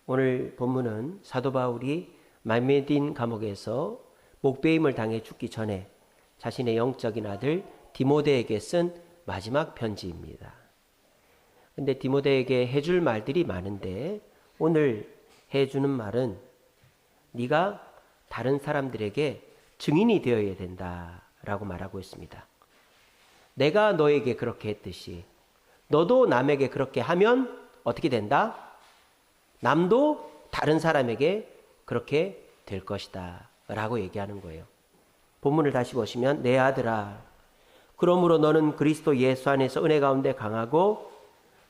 오늘 본문은 사도 바울이 말메딘 감옥에서 목베임을 당해 죽기 전에 자신의 영적인 아들 디모데에게 쓴 마지막 편지입니다. 근데 디모데에게 해줄 말들이 많은데 오늘 해주는 말은 네가 다른 사람들에게 증인이 되어야 된다라고 말하고 있습니다. 내가 너에게 그렇게 했듯이 너도 남에게 그렇게 하면 어떻게 된다? 남도 다른 사람에게 그렇게 될 것이다 라고 얘기하는 거예요. 본문을 다시 보시면 내 아들아 그러므로 너는 그리스도 예수 안에서 은혜 가운데 강하고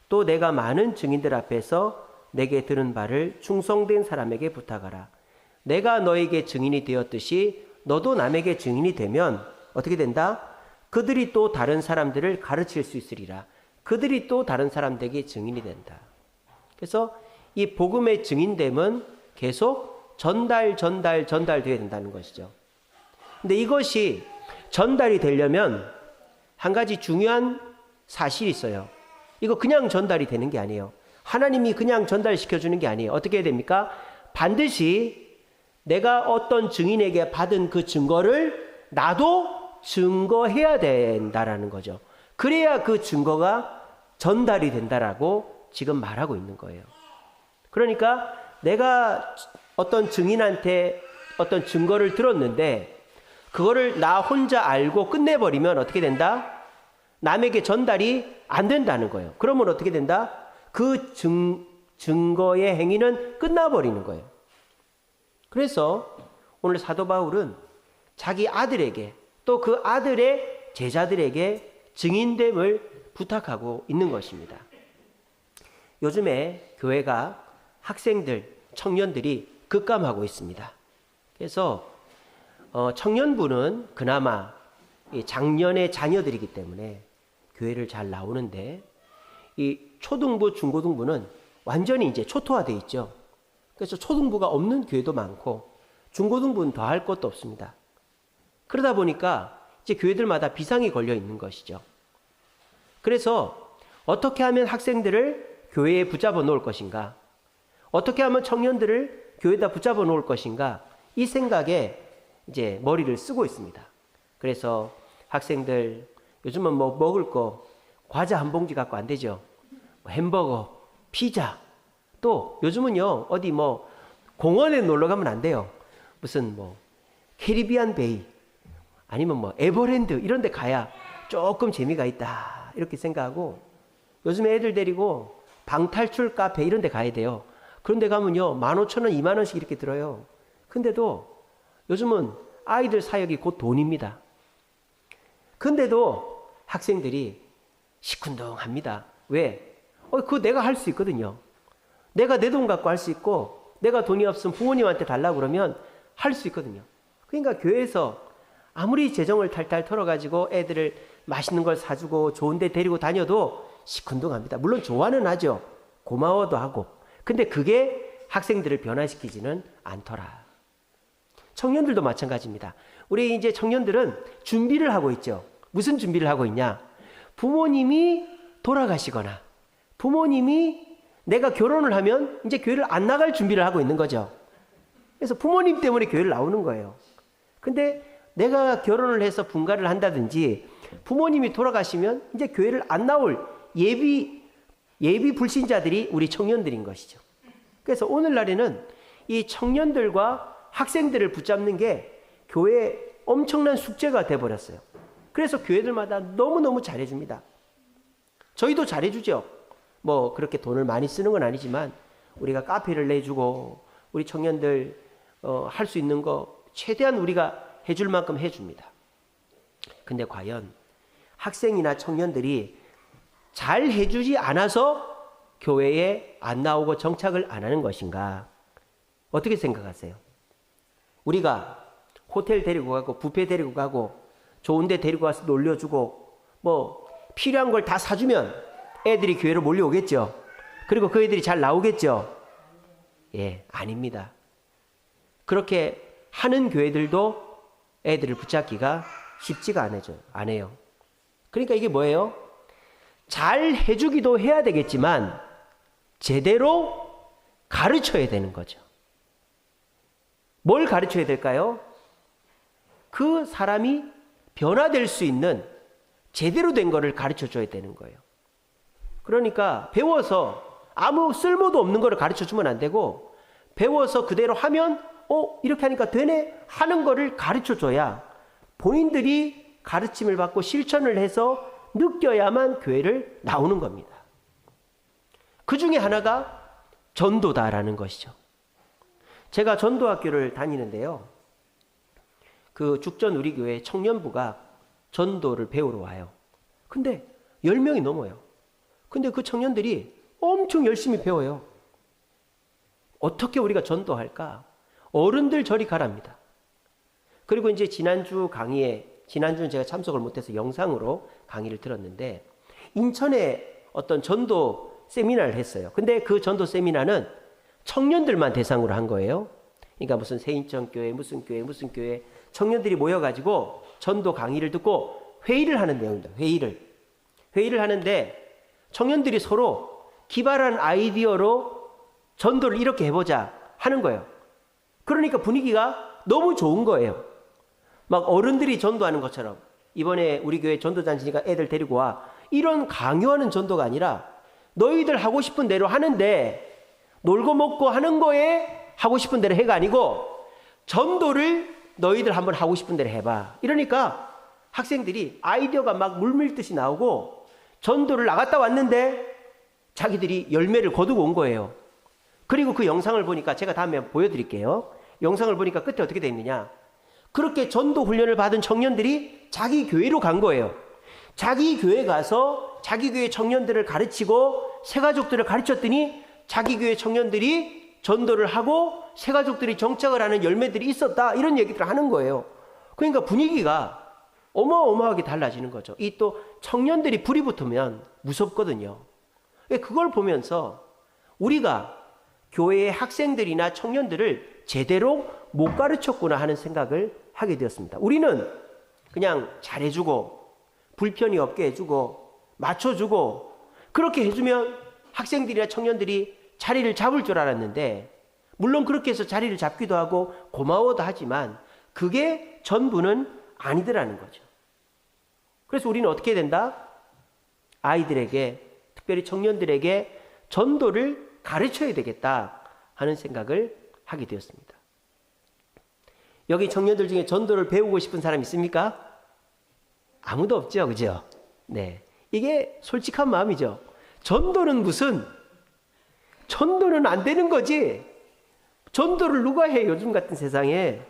또 내가 많은 증인들 앞에서 내게 들은 바를 충성된 사람에게 부탁하라. 내가 너에게 증인이 되었듯이 너도 남에게 증인이 되면 어떻게 된다? 그들이 또 다른 사람들을 가르칠 수 있으리라. 그들이 또 다른 사람들에게 증인이 된다. 그래서 이 복음의 증인됨은 계속 전달되어야 된다는 것이죠. 근데 이것이 전달이 되려면 한 가지 중요한 사실이 있어요. 이거 그냥 전달이 되는 게 아니에요. 하나님이 그냥 전달시켜주는 게 아니에요. 어떻게 해야 됩니까? 반드시 내가 어떤 증인에게 받은 그 증거를 나도 증거해야 된다라는 거죠. 그래야 그 증거가 전달이 된다라고 지금 말하고 있는 거예요. 그러니까 내가 어떤 증인한테 어떤 증거를 들었는데 그거를 나 혼자 알고 끝내버리면 어떻게 된다? 남에게 전달이 안 된다는 거예요. 그러면 어떻게 된다? 그 증거의 행위는 끝나버리는 거예요. 그래서 오늘 사도 바울은 자기 아들에게 또 그 아들의 제자들에게 증인됨을 부탁하고 있는 것입니다. 요즘에 교회가 학생들, 청년들이 급감하고 있습니다. 그래서 청년부는 그나마 작년의 자녀들이기 때문에 교회를 잘 나오는데 이 초등부, 중고등부는 완전히 이제 초토화되어 있죠. 그래서 초등부가 없는 교회도 많고 중고등부는 더 할 것도 없습니다. 그러다 보니까 이제 교회들마다 비상이 걸려 있는 것이죠. 그래서 어떻게 하면 학생들을 교회에 붙잡아 놓을 것인가? 어떻게 하면 청년들을 교회에다 붙잡아 놓을 것인가? 이 생각에 이제 머리를 쓰고 있습니다. 그래서 학생들 요즘은 뭐 먹을 거 과자 한 봉지 갖고 안 되죠. 햄버거, 피자, 또 요즘은요 어디 뭐 공원에 놀러 가면 안 돼요. 무슨 뭐 캐리비안 베이 아니면 뭐 에버랜드 이런 데 가야 조금 재미가 있다 이렇게 생각하고 요즘 애들 데리고 방탈출 카페 이런 데 가야 돼요. 그런 데 가면요 15,000원, 20,000원씩 이렇게 들어요. 근데도 요즘은 아이들 사역이 곧 돈입니다. 근데도 학생들이 시큰둥합니다. 왜? 그거 내가 할 수 있거든요. 내가 내 돈 갖고 할 수 있고 내가 돈이 없으면 부모님한테 달라고 그러면 할 수 있거든요. 그러니까 교회에서 아무리 재정을 탈탈 털어가지고 애들을 맛있는 걸 사주고 좋은 데 데리고 다녀도 시큰둥합니다. 물론 좋아는 하죠. 고마워도 하고. 근데 그게 학생들을 변화시키지는 않더라. 청년들도 마찬가지입니다. 우리 이제 청년들은 준비를 하고 있죠. 무슨 준비를 하고 있냐? 부모님이 돌아가시거나 부모님이 내가 결혼을 하면 이제 교회를 안 나갈 준비를 하고 있는 거죠. 그래서 부모님 때문에 교회를 나오는 거예요. 근데 내가 결혼을 해서 분가를 한다든지 부모님이 돌아가시면 이제 교회를 안 나올 예비 불신자들이 우리 청년들인 것이죠. 그래서 오늘날에는 이 청년들과 학생들을 붙잡는 게 교회의 엄청난 숙제가 돼버렸어요. 그래서 교회들마다 너무너무 잘해줍니다. 저희도 잘해주죠. 뭐 그렇게 돈을 많이 쓰는 건 아니지만 우리가 카페를 내주고 우리 청년들 할 수 있는 거 최대한 우리가 해줄 만큼 해줍니다. 근데 과연 학생이나 청년들이 잘 해주지 않아서 교회에 안 나오고 정착을 안 하는 것인가? 어떻게 생각하세요? 우리가 호텔 데리고 가고 뷔페 데리고 가고 좋은 데 데리고 가서 놀려주고 뭐 필요한 걸 다 사주면 애들이 교회로 몰려오겠죠. 그리고 그 애들이 잘 나오겠죠. 예, 아닙니다. 그렇게 하는 교회들도 애들을 붙잡기가 쉽지가 안 해요. 그러니까 이게 뭐예요? 잘 해주기도 해야 되겠지만 제대로 가르쳐야 되는 거죠. 뭘 가르쳐야 될까요? 그 사람이 변화될 수 있는 제대로 된 거를 가르쳐 줘야 되는 거예요. 그러니까 배워서 아무 쓸모도 없는 거를 가르쳐 주면 안 되고, 배워서 그대로 하면 이렇게 하니까 되네 하는 거를 가르쳐 줘야 본인들이 가르침을 받고 실천을 해서 느껴야만 교회를 나오는 겁니다. 그 중에 하나가 전도다라는 것이죠. 제가 전도학교를 다니는데요, 그 죽전 우리 교회 청년부가 전도를 배우러 와요. 근데 10명이 넘어요. 근데 그 청년들이 엄청 열심히 배워요. 어떻게 우리가 전도할까? 어른들 저리 가랍니다. 그리고 이제 지난주는 제가 참석을 못해서 영상으로 강의를 들었는데, 인천에 어떤 전도 세미나를 했어요. 근데 그 전도 세미나는 청년들만 대상으로 한 거예요. 그러니까 무슨 새인천교회, 무슨 교회 청년들이 모여가지고 전도 강의를 듣고 회의를 하는 내용입니다. 회의를 하는데 청년들이 서로 기발한 아이디어로 전도를 이렇게 해보자 하는 거예요. 그러니까 분위기가 너무 좋은 거예요. 막 어른들이 전도하는 것처럼, 이번에 우리 교회 전도잔치니까 애들 데리고 와, 이런 강요하는 전도가 아니라 너희들 하고 싶은 대로 하는데, 놀고 먹고 하는 거에 하고 싶은 대로 해가 아니고 전도를 너희들 한번 하고 싶은 대로 해봐. 이러니까 학생들이 아이디어가 막 물밀듯이 나오고 전도를 나갔다 왔는데 자기들이 열매를 거두고 온 거예요. 그리고 그 영상을 보니까, 제가 다음에 보여드릴게요. 영상을 보니까 끝에 어떻게 되어 있느냐, 그렇게 전도 훈련을 받은 청년들이 자기 교회로 간 거예요. 자기 교회 가서 자기 교회 청년들을 가르치고 새가족들을 가르쳤더니 자기 교회 청년들이 전도를 하고 새가족들이 정착을 하는 열매들이 있었다, 이런 얘기들을 하는 거예요. 그러니까 분위기가 어마어마하게 달라지는 거죠. 이 또 청년들이 불이 붙으면 무섭거든요. 그걸 보면서 우리가 교회의 학생들이나 청년들을 제대로 못 가르쳤구나 하는 생각을 하게 되었습니다. 우리는 그냥 잘해주고 불편이 없게 해주고 맞춰주고 그렇게 해주면 학생들이나 청년들이 자리를 잡을 줄 알았는데, 물론 그렇게 해서 자리를 잡기도 하고 고마워도 하지만 그게 전부는 아니더라는 거죠. 그래서 우리는 어떻게 해야 된다? 아이들에게, 특별히 청년들에게 전도를 가르쳐야 되겠다 하는 생각을 하게 되었습니다. 여기 청년들 중에 전도를 배우고 싶은 사람 있습니까? 아무도 없죠, 그죠? 네, 이게 솔직한 마음이죠. 전도는 안 되는 거지. 전도를 누가 해, 요즘 같은 세상에.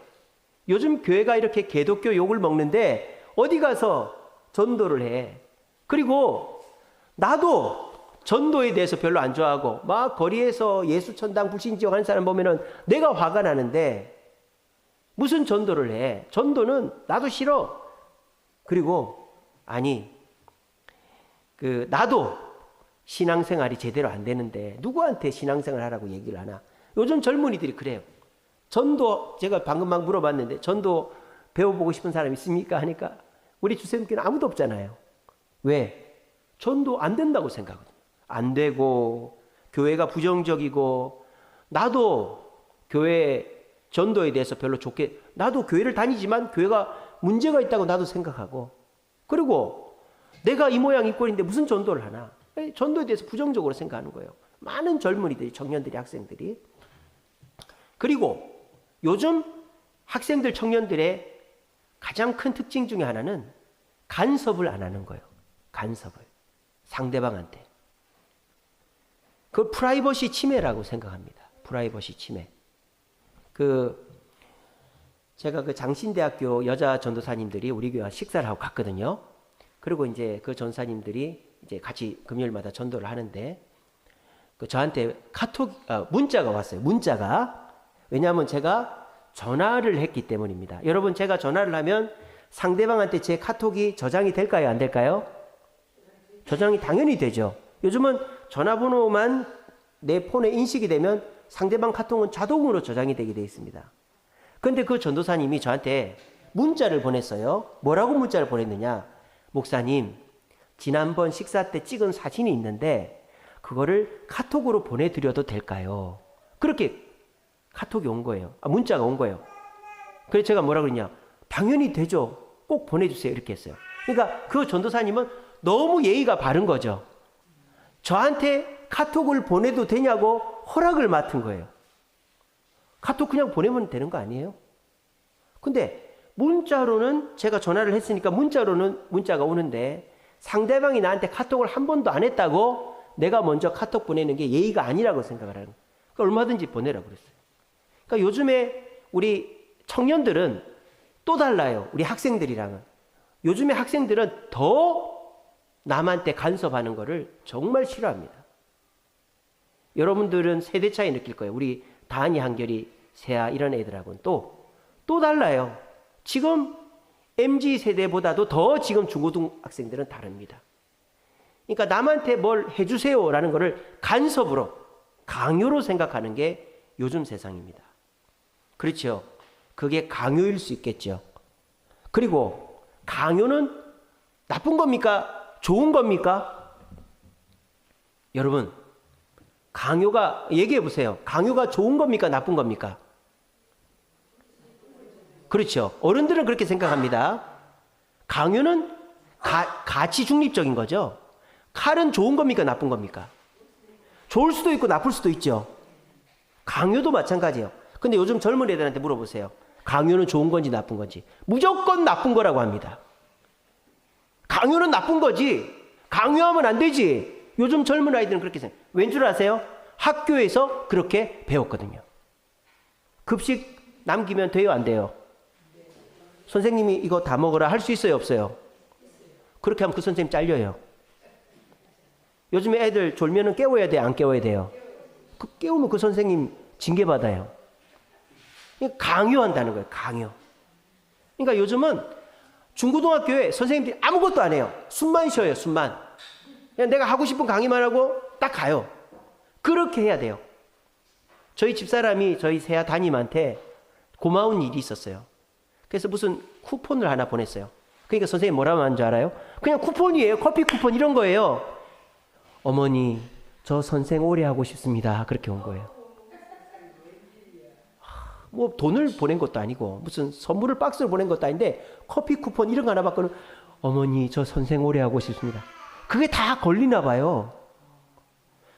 요즘 교회가 이렇게 개독교 욕을 먹는데 어디 가서 전도를 해. 그리고 나도 전도에 대해서 별로 안 좋아하고 막 거리에서 예수천당 불신지옥 하는 사람 보면은 내가 화가 나는데 무슨 전도를 해. 전도는 나도 싫어. 그리고 나도 신앙생활이 제대로 안 되는데 누구한테 신앙생활 하라고 얘기를 하나. 요즘 젊은이들이 그래요. 전도, 제가 방금 막 물어봤는데 전도 배워보고 싶은 사람 있습니까? 하니까 우리 주쌤께는 아무도 없잖아요. 왜? 전도 안 된다고 생각하거든요. 안 되고 교회가 부정적이고, 나도 교회 전도에 대해서 별로 좋게, 나도 교회를 다니지만 교회가 문제가 있다고 나도 생각하고, 그리고 내가 이 모양 이 꼴인데 무슨 전도를 하나. 전도에 대해서 부정적으로 생각하는 거예요. 많은 젊은이들이, 청년들이, 학생들이. 그리고 요즘 학생들, 청년들의 가장 큰 특징 중에 하나는 간섭을 안 하는 거예요. 간섭을. 상대방한테. 그 프라이버시 침해라고 생각합니다. 프라이버시 침해. 제가 그 장신대학교 여자 전도사님들이 우리 교회 식사를 하고 갔거든요. 그리고 이제 그 전사님들이 이제 같이 금요일마다 전도를 하는데, 저한테 문자가 왔어요. 문자가. 왜냐하면 제가 전화를 했기 때문입니다. 여러분, 제가 전화를 하면 상대방한테 제 카톡이 저장이 될까요? 안 될까요? 저장이 당연히 되죠. 요즘은 전화번호만 내 폰에 인식이 되면 상대방 카톡은 자동으로 저장이 되게 되어 있습니다. 그런데 그 전도사님이 저한테 문자를 보냈어요. 뭐라고 문자를 보냈느냐? 목사님, 지난번 식사 때 찍은 사진이 있는데 그거를 카톡으로 보내드려도 될까요? 그렇게 카톡이 온 거예요. 문자가 온 거예요. 그래서 제가 뭐라 그랬냐. 당연히 되죠. 꼭 보내주세요. 이렇게 했어요. 그러니까 그 전도사님은 너무 예의가 바른 거죠. 저한테 카톡을 보내도 되냐고 허락을 맡은 거예요. 카톡 그냥 보내면 되는 거 아니에요? 근데 문자로는 제가 전화를 했으니까 문자로는 문자가 오는데 상대방이 나한테 카톡을 한 번도 안 했다고 내가 먼저 카톡 보내는 게 예의가 아니라고 생각을 하는 거예요. 그러니까 얼마든지 보내라고 그랬어요. 그러니까 요즘에 우리 청년들은 또 달라요. 우리 학생들이랑은. 요즘에 학생들은 더 남한테 간섭하는 거를 정말 싫어합니다. 여러분들은 세대 차이 느낄 거예요. 우리 다한이, 한결이, 세아 이런 애들하고는 또 달라요. 지금 MZ세대보다도 더 지금 중고등학생들은 다릅니다. 그러니까 남한테 뭘 해주세요라는 거를 간섭으로, 강요로 생각하는 게 요즘 세상입니다. 그렇죠. 그게 강요일 수 있겠죠. 그리고 강요는 나쁜 겁니까? 좋은 겁니까? 여러분, 강요가, 얘기해 보세요. 강요가 좋은 겁니까? 나쁜 겁니까? 그렇죠. 어른들은 그렇게 생각합니다. 강요는 가치 중립적인 거죠. 칼은 좋은 겁니까? 나쁜 겁니까? 좋을 수도 있고 나쁠 수도 있죠. 강요도 마찬가지예요. 근데 요즘 젊은 애들한테 물어보세요. 강요는 좋은 건지 나쁜 건지. 무조건 나쁜 거라고 합니다. 강요는 나쁜 거지. 강요하면 안 되지. 요즘 젊은 아이들은 그렇게 생각해요. 왠 줄 아세요? 학교에서 그렇게 배웠거든요. 급식 남기면 돼요, 안 돼요? 선생님이 이거 다 먹으라 할 수 있어요, 없어요? 그렇게 하면 그 선생님 잘려요. 요즘에 애들 졸면은 깨워야 돼요, 안 깨워야 돼요? 깨우면 그 선생님 징계받아요. 강요한다는 거예요, 강요. 그러니까 요즘은 중고등학교에 선생님들이 아무것도 안 해요. 숨만 쉬어요, 숨만. 그냥 내가 하고 싶은 강의만 하고 딱 가요. 그렇게 해야 돼요. 저희 집사람이 저희 세아 담임한테 고마운 일이 있었어요. 그래서 무슨 쿠폰을 하나 보냈어요. 그러니까 선생님 뭐라고 하는 줄 알아요? 그냥 쿠폰이에요. 커피 쿠폰 이런 거예요. 어머니, 저 선생 오래 하고 싶습니다. 그렇게 온 거예요. 뭐 돈을 보낸 것도 아니고 무슨 선물을 박스를 보낸 것도 아닌데 커피 쿠폰 이런 거 하나 받고는 어머니, 저 선생 오래 하고 싶습니다. 그게 다 걸리나 봐요.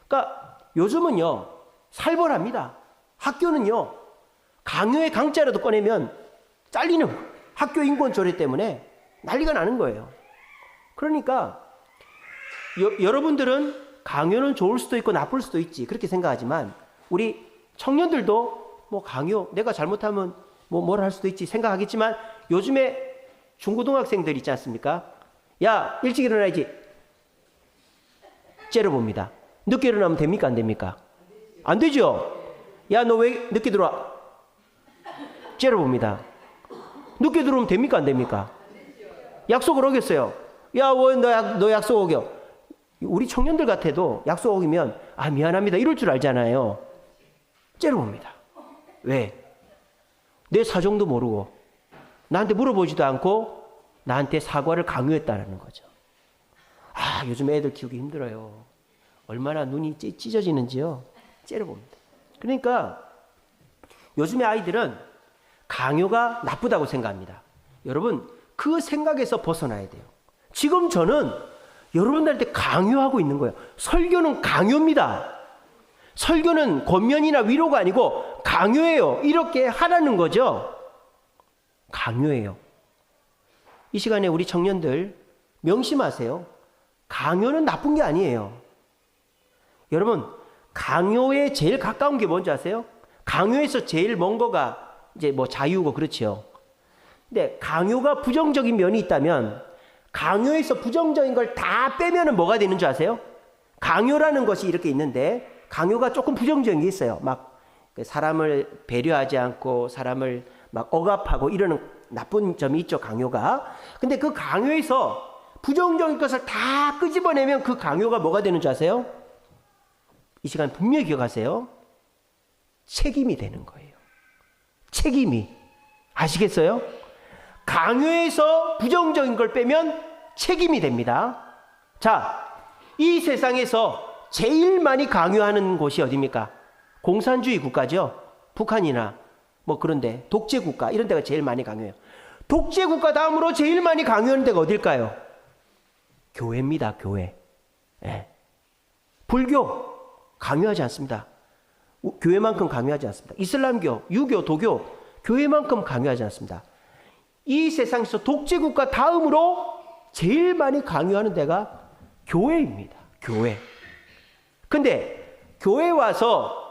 그러니까 요즘은요, 살벌합니다. 학교는요, 강요의 강자라도 꺼내면 잘리는 거예요. 학교 인권 조례 때문에 난리가 나는 거예요. 그러니까 여러분들은 강요는 좋을 수도 있고 나쁠 수도 있지 그렇게 생각하지만 우리 청년들도 뭐 강요, 내가 잘못하면 뭘 할 수도 있지 생각하겠지만 요즘에 중고등학생들 있지 않습니까? 야, 일찍 일어나야지. 째려봅니다. 늦게 일어나면 됩니까? 안 됩니까? 안 되죠? 야, 너 왜 늦게 들어와? 째려봅니다. 늦게 들어오면 됩니까? 안 됩니까? 약속을 어겼어요. 야, 너 약속 어겨. 우리 청년들 같아도 약속 어기면 아, 미안합니다 이럴 줄 알잖아요. 째려봅니다. 왜? 내 사정도 모르고 나한테 물어보지도 않고 나한테 사과를 강요했다는 거죠. 아, 요즘 애들 키우기 힘들어요. 얼마나 눈이 찢어지는지요. 째려봅니다. 그러니까 요즘의 아이들은 강요가 나쁘다고 생각합니다. 여러분, 그 생각에서 벗어나야 돼요. 지금 저는 여러분들한테 강요하고 있는 거예요. 설교는 강요입니다. 설교는 권면이나 위로가 아니고 강요예요. 이렇게 하라는 거죠. 강요예요. 이 시간에 우리 청년들 명심하세요. 강요는 나쁜 게 아니에요. 여러분, 강요에 제일 가까운 게 뭔지 아세요? 강요에서 제일 먼 거가 이제 뭐 자유고 그렇죠. 근데 강요가 부정적인 면이 있다면 강요에서 부정적인 걸 다 빼면은 뭐가 되는 줄 아세요? 강요라는 것이 이렇게 있는데 강요가 조금 부정적인 게 있어요. 막 사람을 배려하지 않고 사람을 막 억압하고 이러는 나쁜 점이 있죠, 강요가. 근데 그 강요에서 부정적인 것을 다 끄집어내면 그 강요가 뭐가 되는 줄 아세요? 이 시간 분명히 기억하세요. 책임이 되는 거예요. 책임이. 아시겠어요? 강요에서 부정적인 걸 빼면 책임이 됩니다. 자, 이 세상에서 제일 많이 강요하는 곳이 어디입니까? 공산주의 국가죠. 북한이나 뭐 그런데 독재 국가 이런 데가 제일 많이 강요해요. 독재 국가 다음으로 제일 많이 강요하는 데가 어딜까요? 교회입니다. 교회. 예. 불교 강요하지 않습니다. 교회만큼 강요하지 않습니다. 이슬람교, 유교, 도교 교회만큼 강요하지 않습니다. 이 세상에서 독재 국가 다음으로 제일 많이 강요하는 데가 교회입니다. 교회. 근데 교회 와서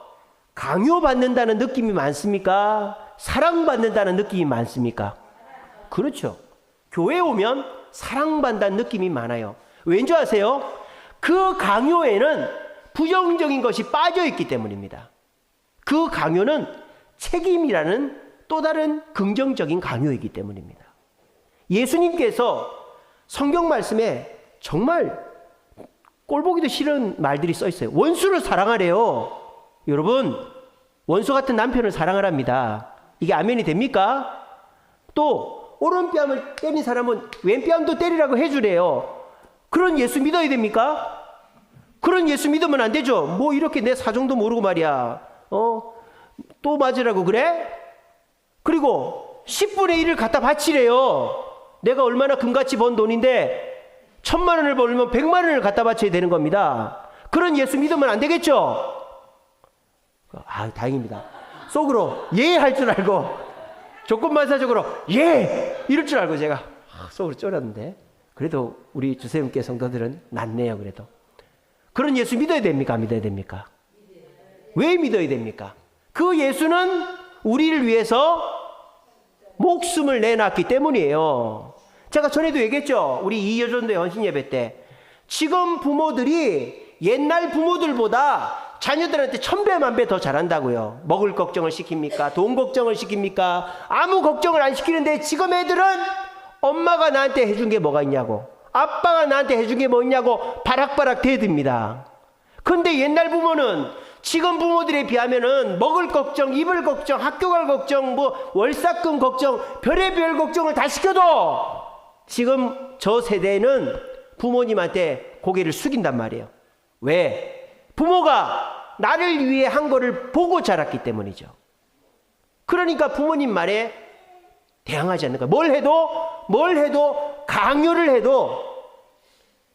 강요받는다는 느낌이 많습니까? 사랑받는다는 느낌이 많습니까? 그렇죠. 교회 오면 사랑받는다는 느낌이 많아요. 왠지 아세요? 그 강요에는 부정적인 것이 빠져있기 때문입니다. 그 강요는 책임이라는 또 다른 긍정적인 강요이기 때문입니다. 예수님께서 성경 말씀에 정말 꼴보기도 싫은 말들이 써 있어요. 원수를 사랑하래요. 여러분, 원수 같은 남편을 사랑하랍니다. 이게 아멘이 됩니까? 또 오른뺨을 때린 사람은 왼뺨도 때리라고 해주래요. 그런 예수 믿어야 됩니까? 그런 예수 믿으면 안 되죠. 뭐 이렇게 내 사정도 모르고 말이야. 또 맞으라고 그래? 그리고 10분의 1을 갖다 바치래요. 내가 얼마나 금같이 번 돈인데 1000만 원을 벌면 100만 원을 갖다 바쳐야 되는 겁니다. 그런 예수 믿으면 안 되겠죠? 아, 다행입니다. 속으로 예 할 줄 알고 조건반사적으로 예 이럴 줄 알고 제가 속으로 쫄았는데 그래도 우리 주세훈께 성도들은 낫네요. 그래도 그런 예수 믿어야 됩니까? 믿어야 됩니까? 왜 믿어야 됩니까? 그 예수는 우리를 위해서 목숨을 내놨기 때문이에요. 제가 전에도 얘기했죠. 우리 이여전도의 헌신예배 때 지금 부모들이 옛날 부모들보다 자녀들한테 1000배 만배 더 잘한다고요. 먹을 걱정을 시킵니까? 돈 걱정을 시킵니까? 아무 걱정을 안 시키는데 지금 애들은 엄마가 나한테 해준 게 뭐가 있냐고, 아빠가 나한테 해준 게 뭐 있냐고 바락바락 대듭니다. 근데 옛날 부모는 지금 부모들에 비하면은 먹을 걱정, 입을 걱정, 학교 갈 걱정, 뭐 월삭금 걱정, 별의별 걱정을 다 시켜도 지금 저 세대는 부모님한테 고개를 숙인단 말이에요. 왜? 부모가 나를 위해 한 거를 보고 자랐기 때문이죠. 그러니까 부모님 말에 대항하지 않는 거예요. 뭘 해도 강요를 해도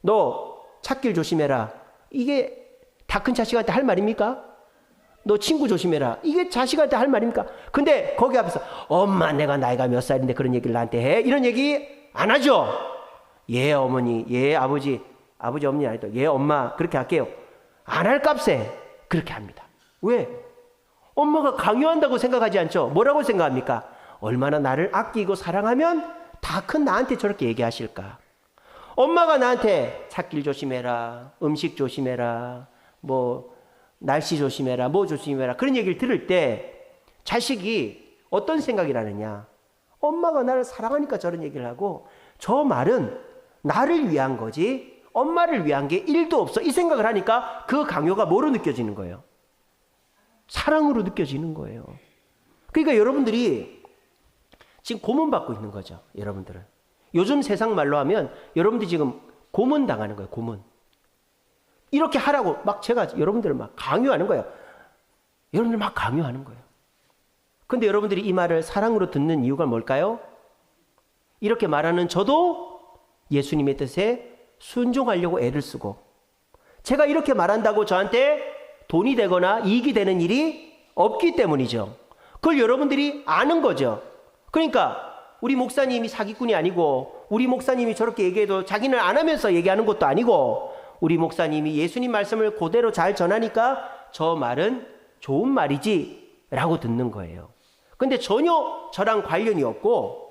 너 찾길 조심해라. 이게 다 큰 자식한테 할 말입니까? 너 친구 조심해라. 이게 자식한테 할 말입니까? 근데 거기 앞에서 엄마 내가 나이가 몇 살인데 그런 얘기를 나한테 해? 이런 얘기 안 하죠. 예 어머니, 예 아버지, 아버지 어머니 아니도 예 엄마 그렇게 할게요. 안 할 값에 그렇게 합니다. 왜? 엄마가 강요한다고 생각하지 않죠. 뭐라고 생각합니까? 얼마나 나를 아끼고 사랑하면 다 큰 나한테 저렇게 얘기하실까. 엄마가 나한테 찾길 조심해라, 음식 조심해라, 뭐 날씨 조심해라, 뭐 조심해라 그런 얘기를 들을 때 자식이 어떤 생각이 나느냐. 엄마가 나를 사랑하니까 저런 얘기를 하고 저 말은 나를 위한 거지 엄마를 위한 게 1도 없어 이 생각을 하니까 그 강요가 뭐로 느껴지는 거예요? 사랑으로 느껴지는 거예요. 그러니까 여러분들이 지금 고문받고 있는 거죠. 여러분들은 요즘 세상 말로 하면 여러분들이 지금 고문 당하는 거예요. 고문. 이렇게 하라고 막 제가 여러분들을 막 강요하는 거예요. 여러분들 막 강요하는 거예요. 근데 여러분들이 이 말을 사랑으로 듣는 이유가 뭘까요? 이렇게 말하는 저도 예수님의 뜻에 순종하려고 애를 쓰고 제가 이렇게 말한다고 저한테 돈이 되거나 이익이 되는 일이 없기 때문이죠. 그걸 여러분들이 아는 거죠. 그러니까 우리 목사님이 사기꾼이 아니고 우리 목사님이 저렇게 얘기해도 자기는 안 하면서 얘기하는 것도 아니고 우리 목사님이 예수님 말씀을 그대로 잘 전하니까 저 말은 좋은 말이지 라고 듣는 거예요. 근데 전혀 저랑 관련이 없고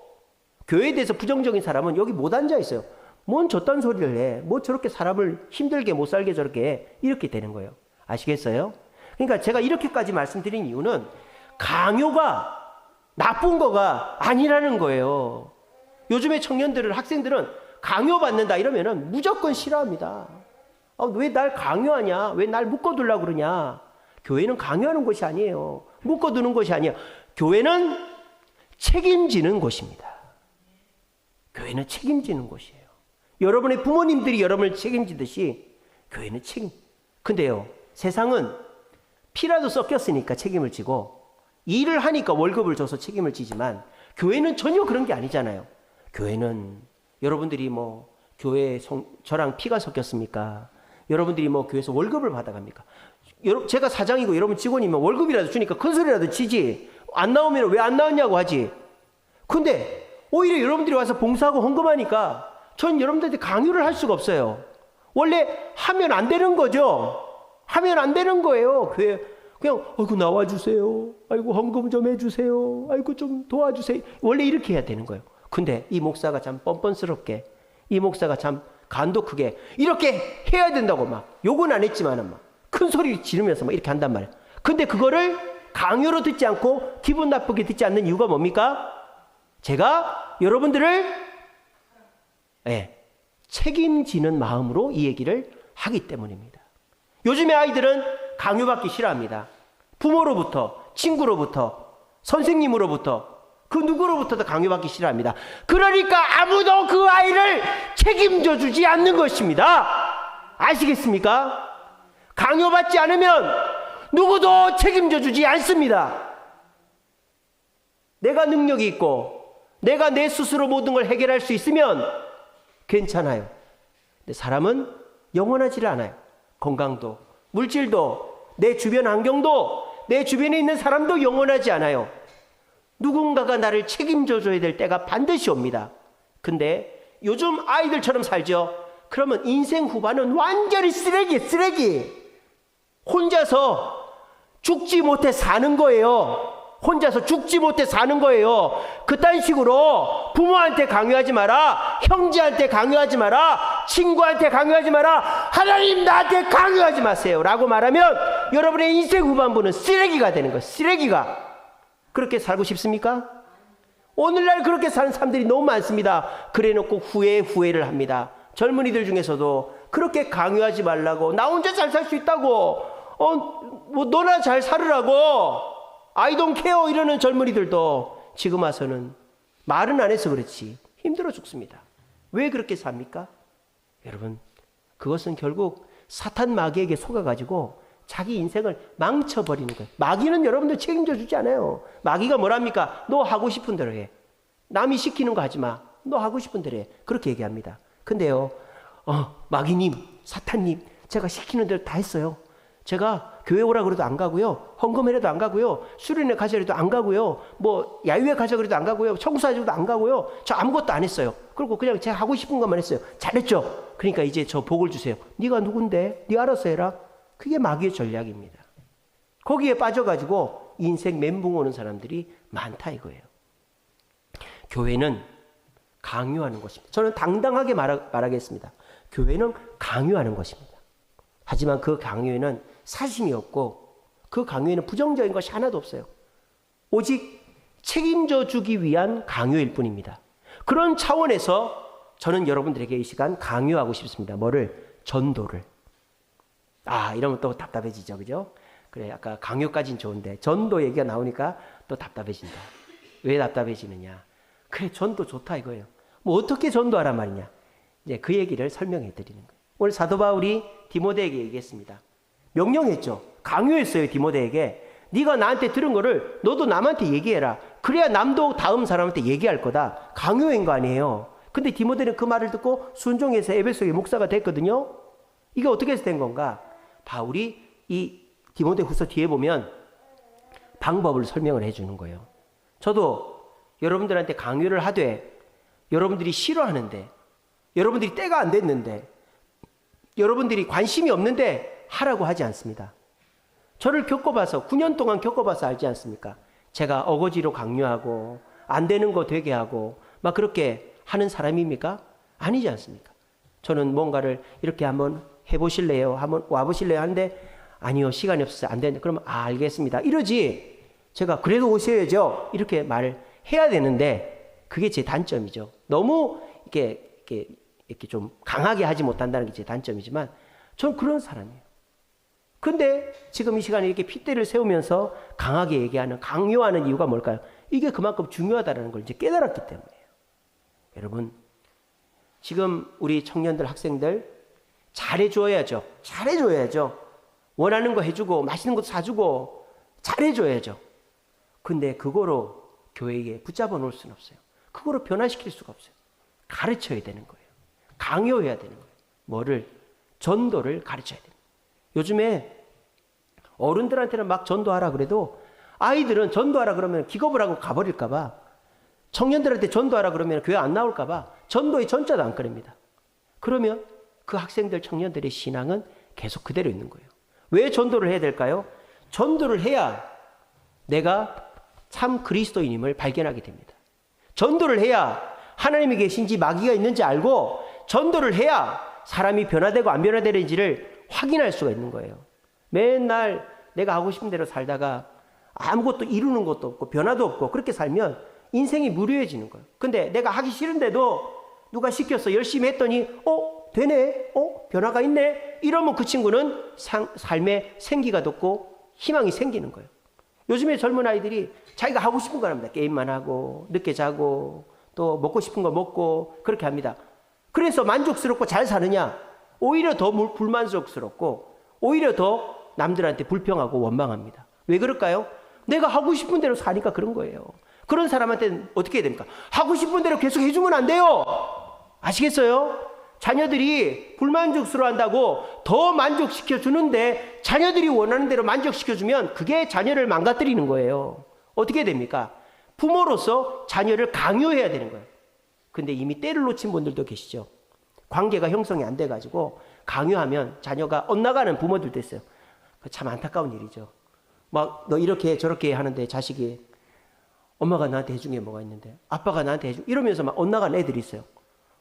교회에 대해서 부정적인 사람은 여기 못 앉아 있어요. 뭔 저딴 소리를 해. 뭐 저렇게 사람을 힘들게 못 살게 저렇게 해. 이렇게 되는 거예요. 아시겠어요? 그러니까 제가 이렇게까지 말씀드린 이유는 강요가 나쁜 거가 아니라는 거예요. 요즘의 청년들은 학생들은 강요받는다 이러면은 무조건 싫어합니다. 왜 날 강요하냐? 왜 날 묶어두려고 그러냐? 교회는 강요하는 곳이 아니에요. 묶어두는 곳이 아니에요. 교회는 책임지는 곳입니다. 교회는 책임지는 곳이에요. 여러분의 부모님들이 여러분을 책임지듯이 교회는 책임. 근데요, 세상은 피라도 섞였으니까 책임을 지고 일을 하니까 월급을 줘서 책임을 지지만 교회는 전혀 그런 게 아니잖아요. 교회는 여러분들이 뭐 교회에 저랑 피가 섞였습니까? 여러분들이 뭐 교회에서 월급을 받아갑니까? 제가 사장이고 여러분 직원이면 월급이라도 주니까 큰 소리라도 치지. 안 나오면 왜 안 나왔냐고 하지. 근데 오히려 여러분들이 와서 봉사하고 헌금하니까 전 여러분들한테 강요를 할 수가 없어요. 원래 하면 안 되는 거죠. 하면 안 되는 거예요. 교회 그냥 아이고 나와주세요. 아이고 헌금 좀 해주세요. 아이고 좀 도와주세요. 원래 이렇게 해야 되는 거예요. 근데 이 목사가 참 뻔뻔스럽게, 이 목사가 참 간도 크게 이렇게 해야 된다고 막 욕은 안 했지만은 막 큰 소리 지르면서 막 이렇게 한단 말이에요. 근데 그거를 강요로 듣지 않고 기분 나쁘게 듣지 않는 이유가 뭡니까? 제가 여러분들을 책임지는 마음으로 이 얘기를 하기 때문입니다. 요즘의 아이들은 강요받기 싫어합니다. 부모로부터, 친구로부터, 선생님으로부터, 그 누구로부터도 강요받기 싫어합니다. 그러니까 아무도 그 아이를 책임져 주지 않는 것입니다. 아시겠습니까? 강요받지 않으면 누구도 책임져 주지 않습니다. 내가 능력이 있고 내가 내 스스로 모든 걸 해결할 수 있으면 괜찮아요. 근데 사람은 영원하지를 않아요. 건강도, 물질도, 내 주변 환경도, 내 주변에 있는 사람도 영원하지 않아요. 누군가가 나를 책임져 줘야 될 때가 반드시 옵니다. 근데 요즘 아이들처럼 살죠. 그러면 인생 후반은 완전히 쓰레기. 혼자서 죽지 못해 사는 거예요. 혼자서 죽지 못해 사는 거예요. 그딴 식으로 부모한테 강요하지 마라, 형제한테 강요하지 마라, 친구한테 강요하지 마라, 하나님 나한테 강요하지 마세요 라고 말하면 여러분의 인생 후반부는 쓰레기가 되는 거예요. 쓰레기가. 그렇게 살고 싶습니까? 오늘날 그렇게 사는 사람들이 너무 많습니다. 그래놓고 후회를 합니다. 젊은이들 중에서도 그렇게 강요하지 말라고, 나 혼자 잘 살 수 있다고, 뭐 너나 잘 살으라고, I don't care 이러는 젊은이들도 지금 와서는 말은 안 해서 그렇지 힘들어 죽습니다. 왜 그렇게 삽니까? 여러분, 그것은 결국 사탄 마귀에게 속아가지고 자기 인생을 망쳐버리는 거예요. 마귀는 여러분들 책임져 주지 않아요. 마귀가 뭐랍니까? 너 하고 싶은 대로 해. 남이 시키는 거 하지 마. 너 하고 싶은 대로 해. 그렇게 얘기합니다. 근데요, 마귀님, 사탄님, 제가 시키는 대로 다 했어요. 제가 교회 오라 그래도 안 가고요. 헌금해라도 안 가고요. 수련회 가자 그래도 안 가고요. 뭐 야유회 가자 그래도 안 가고요. 청소하자고도 안 가고요. 저 아무것도 안 했어요. 그리고 그냥 제가 하고 싶은 것만 했어요. 잘했죠? 그러니까 이제 저 복을 주세요. 네가 누군데? 네 알아서 해라. 그게 마귀의 전략입니다. 거기에 빠져가지고 인생 멘붕 오는 사람들이 많다 이거예요. 교회는 강요하는 것입니다. 저는 당당하게 말하겠습니다. 교회는 강요하는 것입니다. 하지만 그 강요에는 사심이 없고 그 강요에는 부정적인 것이 하나도 없어요. 오직 책임져 주기 위한 강요일 뿐입니다. 그런 차원에서 저는 여러분들에게 이 시간 강요하고 싶습니다. 뭐를? 전도를. 이러면 또 답답해지죠. 그죠? 그래, 아까 강요까지는 좋은데 전도 얘기가 나오니까 또 답답해진다. 왜 답답해지느냐? 그래, 전도 좋다 이거예요. 뭐 어떻게 전도하란 말이냐? 이제 그 얘기를 설명해 드리는 거예요. 오늘 사도 바울이 디모데에게 얘기했습니다. 명령했죠. 강요했어요. 디모데에게. 네가 나한테 들은 거를 너도 남한테 얘기해라. 그래야 남도 다음 사람한테 얘기할 거다. 강요한 거 아니에요. 근데 디모데는 그 말을 듣고 순종해서 에베소의 목사가 됐거든요. 이게 어떻게 해서 된 건가? 바울이 이 디모데 후서 뒤에 보면 방법을 설명을 해주는 거예요. 저도 여러분들한테 강요를 하되 여러분들이 싫어하는데, 여러분들이 때가 안 됐는데, 여러분들이 관심이 없는데 하라고 하지 않습니다. 저를 겪어봐서 9년 동안 겪어봐서 알지 않습니까? 제가 어거지로 강요하고 안 되는 거 되게 하고 막 그렇게 하는 사람입니까? 아니지 않습니까? 저는 뭔가를 이렇게 한번 해보실래요? 한번 와보실래요? 하는데 아니요, 시간이 없어서 안 되는데 그러면 알겠습니다 이러지, 제가 그래도 오셔야죠 이렇게 말을 해야 되는데 그게 제 단점이죠. 너무 이렇게 좀 강하게 하지 못한다는 게 제 단점이지만 저는 그런 사람이에요. 근데 지금 이 시간에 이렇게 핏대를 세우면서 강하게 얘기하는, 강요하는 이유가 뭘까요? 이게 그만큼 중요하다는 걸 이제 깨달았기 때문이에요. 여러분, 지금 우리 청년들, 학생들 잘해줘야죠. 잘해줘야죠. 원하는 거 해주고 맛있는 것도 사주고 잘해줘야죠. 근데 그거로 교회에 붙잡아 놓을 수는 없어요. 그거로 변화시킬 수가 없어요. 가르쳐야 되는 거예요. 강요해야 되는 거예요. 뭐를? 전도를 가르쳐야 돼요. 요즘에 어른들한테는 막 전도하라 그래도 아이들은 전도하라 그러면 기겁을 하고 가버릴까 봐, 청년들한테 전도하라 그러면 교회 안 나올까 봐 전도의 전자도 안 꺼냅니다. 그러면 그 학생들, 청년들의 신앙은 계속 그대로 있는 거예요. 왜 전도를 해야 될까요? 전도를 해야 내가 참 그리스도인임을 발견하게 됩니다. 전도를 해야 하나님이 계신지 마귀가 있는지 알고, 전도를 해야 사람이 변화되고 안 변화되는지를 확인할 수가 있는 거예요. 맨날 내가 하고 싶은 대로 살다가 아무것도 이루는 것도 없고 변화도 없고 그렇게 살면 인생이 무료해지는 거예요. 근데 내가 하기 싫은데도 누가 시켜서 열심히 했더니 되네, 변화가 있네, 이러면 그 친구는 삶에 생기가 돋고 희망이 생기는 거예요. 요즘에 젊은 아이들이 자기가 하고 싶은 거 합니다. 게임만 하고 늦게 자고 또 먹고 싶은 거 먹고 그렇게 합니다. 그래서 만족스럽고 잘 사느냐? 오히려 더 불만족스럽고 오히려 더 남들한테 불평하고 원망합니다. 왜 그럴까요? 내가 하고 싶은 대로 사니까 그런 거예요. 그런 사람한테는 어떻게 해야 됩니까? 하고 싶은 대로 계속 해주면 안 돼요. 아시겠어요? 자녀들이 불만족스러워한다고 더 만족시켜 주는데 자녀들이 원하는 대로 만족시켜 주면 그게 자녀를 망가뜨리는 거예요. 어떻게 됩니까? 부모로서 자녀를 강요해야 되는 거예요. 근데 이미 때를 놓친 분들도 계시죠. 관계가 형성이 안 돼가지고 강요하면 자녀가 엇나가는 부모들도 있어요. 참 안타까운 일이죠. 막 너 이렇게 저렇게 하는데 자식이 엄마가 나한테 해준 게 뭐가 있는데 아빠가 나한테 해준, 이러면서 막 엇나간 애들이 있어요.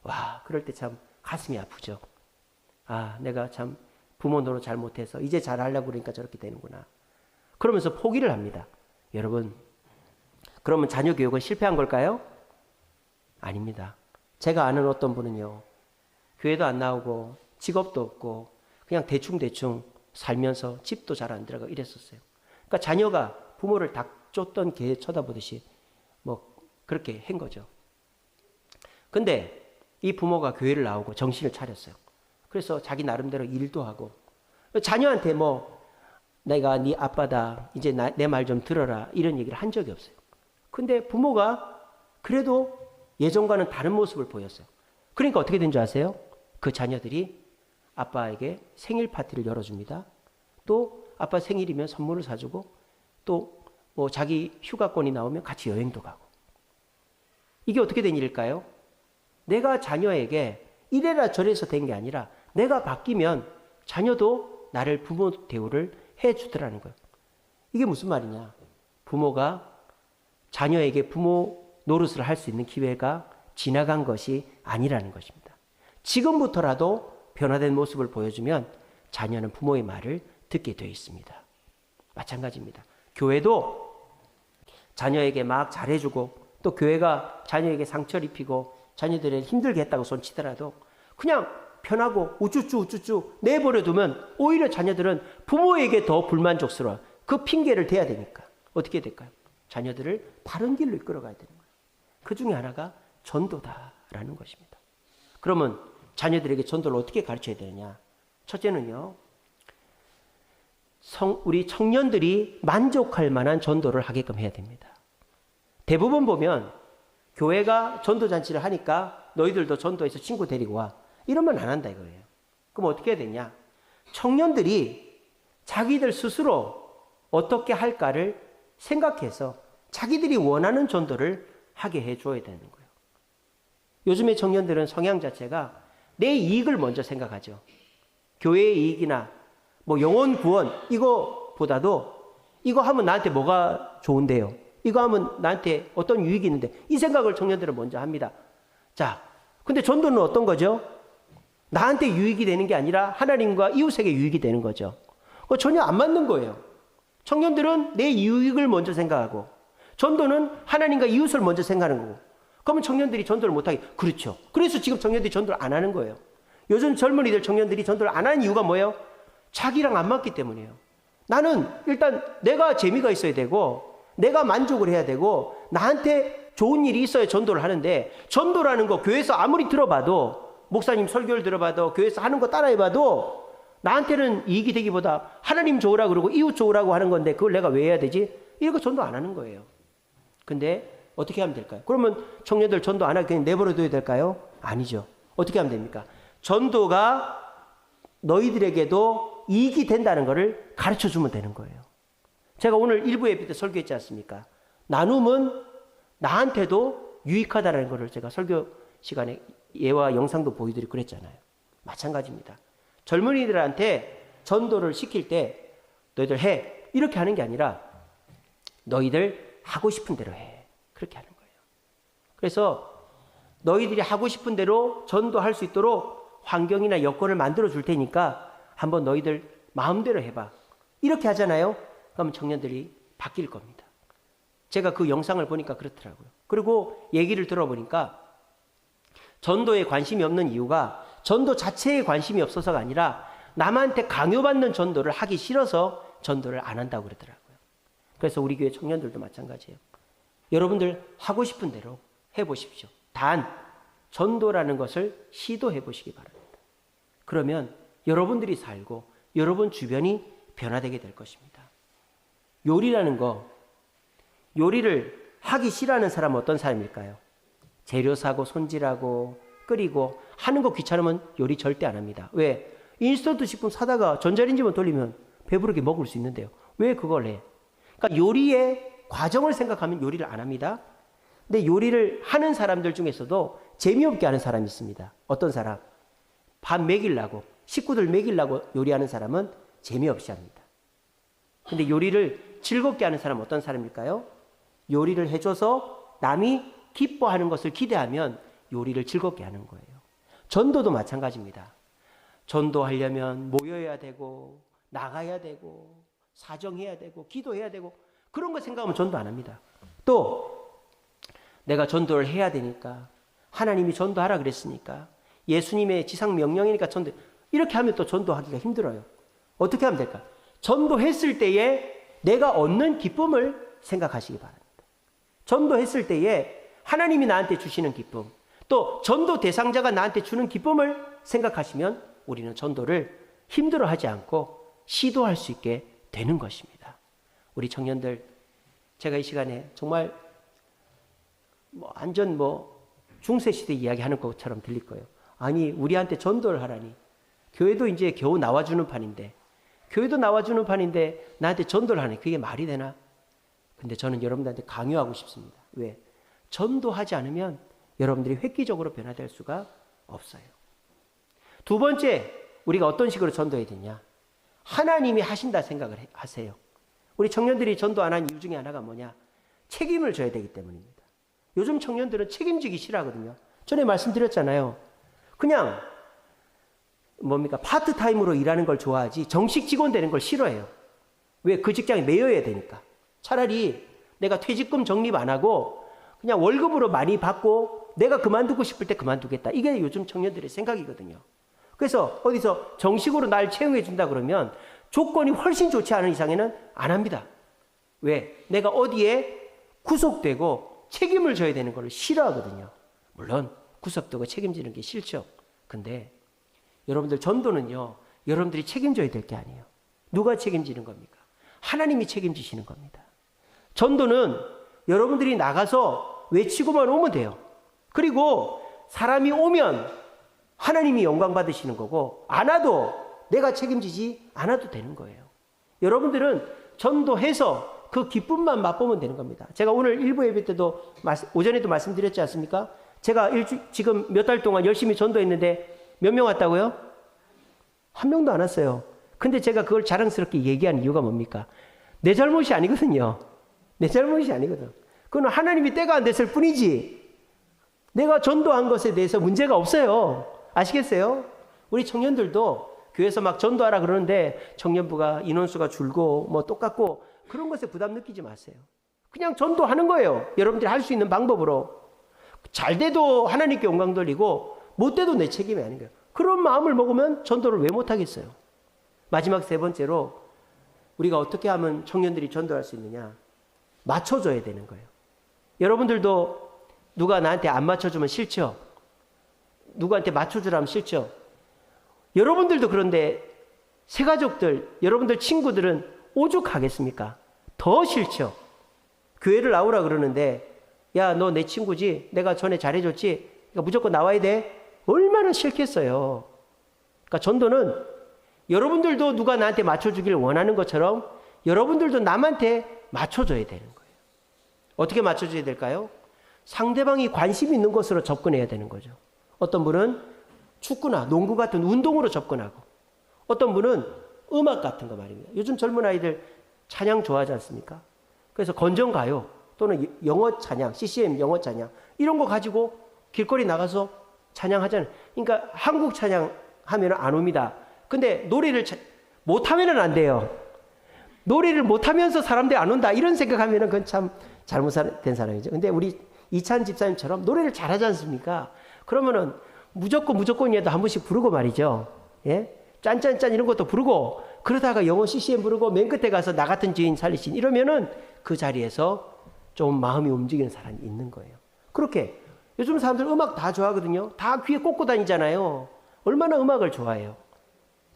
와, 그럴 때 참 가슴이 아프죠. 아, 내가 참 부모 노릇 잘못해서 이제 잘하려고 그러니까 저렇게 되는구나. 그러면서 포기를 합니다. 여러분, 그러면 자녀 교육은 실패한 걸까요? 아닙니다. 제가 아는 어떤 분은요, 교회도 안 나오고 직업도 없고 그냥 대충대충 살면서 집도 잘 안 들어가고 이랬었어요. 그러니까 자녀가 부모를 닭 쫓던 개 쳐다보듯이 뭐 그렇게 한 거죠. 근데 이 부모가 교회를 나오고 정신을 차렸어요. 그래서 자기 나름대로 일도 하고 자녀한테 뭐 내가 네 아빠다, 이제 내 말 좀 들어라, 이런 얘기를 한 적이 없어요. 근데 부모가 그래도 예전과는 다른 모습을 보였어요. 그러니까 어떻게 된 줄 아세요? 그 자녀들이 아빠에게 생일 파티를 열어줍니다. 또 아빠 생일이면 선물을 사주고 또 뭐 자기 휴가권이 나오면 같이 여행도 가고. 이게 어떻게 된 일일까요? 내가 자녀에게 이래라 저래서 된 게 아니라 내가 바뀌면 자녀도 나를 부모 대우를 해주더라는 거예요. 이게 무슨 말이냐? 부모가 자녀에게 부모 노릇을 할 수 있는 기회가 지나간 것이 아니라는 것입니다. 지금부터라도 변화된 모습을 보여주면 자녀는 부모의 말을 듣게 되어 있습니다. 마찬가지입니다. 교회도 자녀에게 막 잘해주고 또 교회가 자녀에게 상처를 입히고 자녀들을 힘들게 했다고 손치더라도 그냥 편하고 우쭈쭈 내버려두면 오히려 자녀들은 부모에게 더 불만족스러워. 그 핑계를 대야 되니까 어떻게 될까요? 자녀들을 바른 길로 이끌어가야 되는 거예요. 그 중에 하나가 전도다라는 것입니다. 그러면 자녀들에게 전도를 어떻게 가르쳐야 되느냐? 첫째는요, 우리 청년들이 만족할 만한 전도를 하게끔 해야 됩니다. 대부분 보면 교회가 전도잔치를 하니까 너희들도 전도해서 친구 데리고 와, 이러면 안 한다 이거예요. 그럼 어떻게 해야 되냐? 청년들이 자기들 스스로 어떻게 할까를 생각해서 자기들이 원하는 전도를 하게 해줘야 되는 거예요. 요즘의 청년들은 성향 자체가 내 이익을 먼저 생각하죠. 교회의 이익이나 뭐 영혼 구원 이거보다도 이거 하면 나한테 뭐가 좋은데요? 이거 하면 나한테 어떤 유익이 있는데, 이 생각을 청년들은 먼저 합니다. 자, 근데 전도는 어떤 거죠? 나한테 유익이 되는 게 아니라 하나님과 이웃에게 유익이 되는 거죠. 그거 전혀 안 맞는 거예요. 청년들은 내 유익을 먼저 생각하고 전도는 하나님과 이웃을 먼저 생각하는 거고. 그러면 청년들이 전도를 못하게. 그렇죠. 그래서 지금 청년들이 전도를 안 하는 거예요. 요즘 젊은이들 청년들이 전도를 안 하는 이유가 뭐예요? 자기랑 안 맞기 때문이에요. 나는 일단 내가 재미가 있어야 되고 내가 만족을 해야 되고 나한테 좋은 일이 있어야 전도를 하는데, 전도라는 거 교회에서 아무리 들어봐도, 목사님 설교를 들어봐도 교회에서 하는 거 따라해봐도 나한테는 이익이 되기보다 하나님 좋으라 그러고 이웃 좋으라고 하는 건데 그걸 내가 왜 해야 되지? 이거 전도 안 하는 거예요. 근데 어떻게 하면 될까요? 그러면 청년들 전도 안 하게 그냥 내버려둬야 될까요? 아니죠. 어떻게 하면 됩니까? 전도가 너희들에게도 이익이 된다는 것을 가르쳐주면 되는 거예요. 제가 오늘 일부 예배 때 설교했지 않습니까? 나눔은 나한테도 유익하다는 것을 제가 설교 시간에 예와 영상도 보여드리고 그랬잖아요. 마찬가지입니다. 젊은이들한테 전도를 시킬 때 너희들 해 이렇게 하는 게 아니라 너희들 하고 싶은 대로 해 그렇게 하는 거예요. 그래서 너희들이 하고 싶은 대로 전도할 수 있도록 환경이나 여건을 만들어 줄 테니까 한번 너희들 마음대로 해봐 이렇게 하잖아요. 그러면 청년들이 바뀔 겁니다. 제가 그 영상을 보니까 그렇더라고요. 그리고 얘기를 들어보니까 전도에 관심이 없는 이유가 전도 자체에 관심이 없어서가 아니라 남한테 강요받는 전도를 하기 싫어서 전도를 안 한다고 그러더라고요. 그래서 우리 교회 청년들도 마찬가지예요. 여러분들 하고 싶은 대로 해보십시오. 단 전도라는 것을 시도해 보시기 바랍니다. 그러면 여러분들이 살고 여러분 주변이 변화되게 될 것입니다. 요리라는 거, 요리를 하기 싫어하는 사람은 어떤 사람일까요? 재료 사고 손질하고 끓이고 하는 거 귀찮으면 요리 절대 안 합니다. 왜? 인스턴트 식품 사다가 전자레인지만 돌리면 배부르게 먹을 수 있는데요. 왜 그걸 해? 그러니까 요리의 과정을 생각하면 요리를 안 합니다. 근데 요리를 하는 사람들 중에서도 재미없게 하는 사람이 있습니다. 어떤 사람? 밥 먹이려고, 식구들 먹이려고 요리하는 사람은 재미없이 합니다. 근데 요리를 즐겁게 하는 사람은 어떤 사람일까요? 요리를 해줘서 남이 기뻐하는 것을 기대하면 요리를 즐겁게 하는 거예요. 전도도 마찬가지입니다. 전도하려면 모여야 되고 나가야 되고 사정해야 되고 기도해야 되고 그런 거 생각하면 전도 안 합니다. 또 내가 전도를 해야 되니까 하나님이 전도하라 그랬으니까 예수님의 지상 명령이니까 전도 이렇게 하면 또 전도하기가 힘들어요. 어떻게 하면 될까? 전도했을 때에 내가 얻는 기쁨을 생각하시기 바랍니다. 전도했을 때에 하나님이 나한테 주시는 기쁨, 또 전도 대상자가 나한테 주는 기쁨을 생각하시면 우리는 전도를 힘들어하지 않고 시도할 수 있게 되는 것입니다. 우리 청년들, 제가 이 시간에 정말 완전 중세시대 이야기하는 것처럼 들릴 거예요. 아니 우리한테 전도를 하라니. 교회도 이제 겨우 나와주는 판인데 나한테 전도를 하니 그게 말이 되나? 근데 저는 여러분들한테 강요하고 싶습니다. 왜? 전도하지 않으면 여러분들이 획기적으로 변화될 수가 없어요. 두 번째, 우리가 어떤 식으로 전도해야 되냐? 하나님이 하신다 생각을 하세요. 우리 청년들이 전도 안 한 이유 중에 하나가 뭐냐? 책임을 져야 되기 때문입니다. 요즘 청년들은 책임지기 싫어하거든요. 전에 말씀드렸잖아요. 그냥 파트타임으로 일하는 걸 좋아하지 정식 직원 되는 걸 싫어해요. 왜? 그 직장에 매여야 되니까. 차라리 내가 퇴직금 적립 안 하고 그냥 월급으로 많이 받고 내가 그만두고 싶을 때 그만두겠다. 이게 요즘 청년들의 생각이거든요. 그래서 어디서 정식으로 날 채용해 준다 그러면 조건이 훨씬 좋지 않은 이상에는 안 합니다. 왜? 내가 어디에 구속되고 책임을 져야 되는 걸 싫어하거든요. 물론 구속되고 책임지는 게 싫죠. 근데 여러분들 전도는요, 여러분들이 책임져야 될 게 아니에요. 누가 책임지는 겁니까? 하나님이 책임지시는 겁니다. 전도는 여러분들이 나가서 외치고만 오면 돼요. 그리고 사람이 오면 하나님이 영광 받으시는 거고 안 와도 내가 책임지지 않아도 되는 거예요. 여러분들은 전도해서 그 기쁨만 맛보면 되는 겁니다. 제가 오늘 일부 예배 때도 오전에도 말씀드렸지 않습니까? 제가 지금 몇 달 동안 열심히 전도했는데 몇 명 왔다고요? 한 명도 안 왔어요. 근데 제가 그걸 자랑스럽게 얘기한 이유가 뭡니까? 내 잘못이 아니거든요. 내 잘못이 아니거든. 그건 하나님이 때가 안 됐을 뿐이지 내가 전도한 것에 대해서 문제가 없어요. 아시겠어요? 우리 청년들도 교회에서 막 전도하라 그러는데 청년부가 인원수가 줄고 똑같고 그런 것에 부담 느끼지 마세요. 그냥 전도하는 거예요. 여러분들이 할 수 있는 방법으로. 잘 돼도 하나님께 영광 돌리고 못 돼도 내 책임이 아닌 거예요. 그런 마음을 먹으면 전도를 왜 못하겠어요? 마지막 세 번째로 우리가 어떻게 하면 청년들이 전도할 수 있느냐? 맞춰줘야 되는 거예요. 여러분들도 누가 나한테 안 맞춰주면 싫죠? 누구한테 맞춰주라면 싫죠? 여러분들도 그런데 새가족들, 여러분들 친구들은 오죽하겠습니까? 더 싫죠. 교회를 나오라 그러는데 야, 너 내 친구지? 내가 전에 잘해줬지? 그러니까 무조건 나와야 돼? 얼마나 싫겠어요. 그러니까 전도는 여러분들도 누가 나한테 맞춰주길 원하는 것처럼 여러분들도 남한테 맞춰줘야 되는 거예요. 어떻게 맞춰줘야 될까요? 상대방이 관심 있는 것으로 접근해야 되는 거죠. 어떤 분은 축구나 농구 같은 운동으로 접근하고 어떤 분은 음악 같은 거 말입니다. 요즘 젊은 아이들 찬양 좋아하지 않습니까? 그래서 건전가요 또는 영어 찬양, CCM 영어 찬양 이런 거 가지고 길거리 나가서 찬양하잖아요. 그러니까 한국 찬양 하면 안 옵니다. 근데 노래를 못하면 안 돼요. 노래를 못하면서 사람들이 안 온다 이런 생각하면 그건 참 잘못된 사람이죠. 근데 우리 이찬 집사님처럼 노래를 잘하지 않습니까? 그러면은 무조건이라도 한 번씩 부르고 말이죠. 예? 짠짠짠 이런 것도 부르고 그러다가 영어 CCM 부르고 맨 끝에 가서 나 같은 주인 살리신 이러면은 그 자리에서 좀 마음이 움직이는 사람이 있는 거예요. 그렇게 요즘 사람들 음악 다 좋아하거든요. 다 귀에 꽂고 다니잖아요. 얼마나 음악을 좋아해요.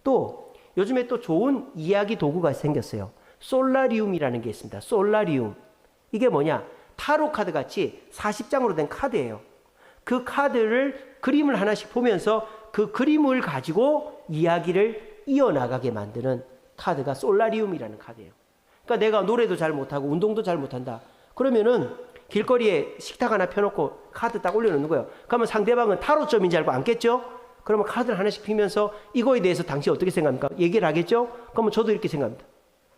또 요즘에 또 좋은 이야기 도구가 생겼어요. 솔라리움이라는 게 있습니다. 솔라리움. 이게 뭐냐? 타로 카드 같이 40장으로 된 카드예요. 그 카드를 그림을 하나씩 보면서 그 그림을 가지고 이야기를 이어나가게 만드는 카드가 솔라리움이라는 카드예요. 그러니까 내가 노래도 잘 못하고 운동도 잘 못한다. 그러면은 길거리에 식탁 하나 펴놓고 카드 딱 올려놓는 거예요. 그러면 상대방은 타로점인 줄 알고 앉겠죠? 그러면 카드를 하나씩 피면서 이거에 대해서 당신 어떻게 생각합니까? 얘기를 하겠죠? 그러면 저도 이렇게 생각합니다.